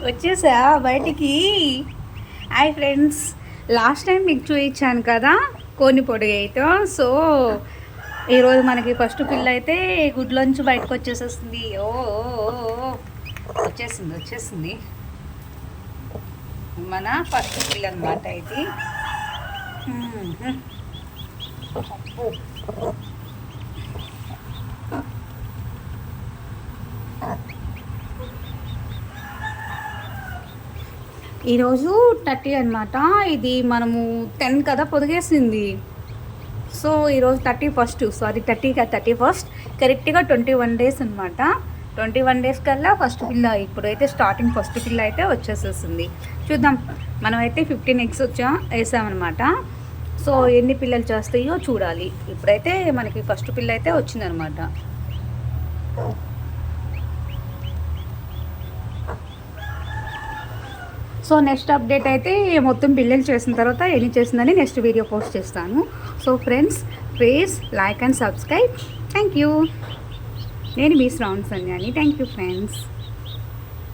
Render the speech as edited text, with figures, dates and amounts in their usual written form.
వచ్చేసా బయటికి. Hi friends, last time మీకు చూపించాను కదా కోని పొడిగైతే. సో ఈరోజు మనకి ఫస్ట్ పిల్ల అయితే గుడ్లోంచి బయటకు వచ్చేసేస్తుంది. ఓ వచ్చేసింది మన ఫస్ట్ పిల్ల అనమాట ఇది. ఈరోజు 30 అనమాట. ఇది మనము 10 కదా పొదిగేసింది. సో ఈరోజు 31 కరెక్ట్గా 21 డేస్ అనమాట. 21 డేస్ కల్లా ఫస్ట్ పిల్ల, ఇప్పుడైతే స్టార్టింగ్ ఫస్ట్ పిల్ల అయితే వచ్చేసేసింది. చూద్దాం, మనమైతే 15 ఎగ్స్ వేసామన్నమాట. సో ఎన్ని పిల్లలు చేస్తాయో చూడాలి. ఇప్పుడైతే మనకి ఫస్ట్ పిల్ల అయితే వచ్చిందనమాట. సో నెక్స్ట్ అప్డేట్ అయితే మొత్తం పిల్లలు చేసిన తర్వాత ఎన్ని చేసిందని నెక్స్ట్ వీడియో పోస్ట్ చేస్తాను. So friends, please like and subscribe. Thank you. నేను మీ శ్రావణ సంధ్యాని. Thank you friends.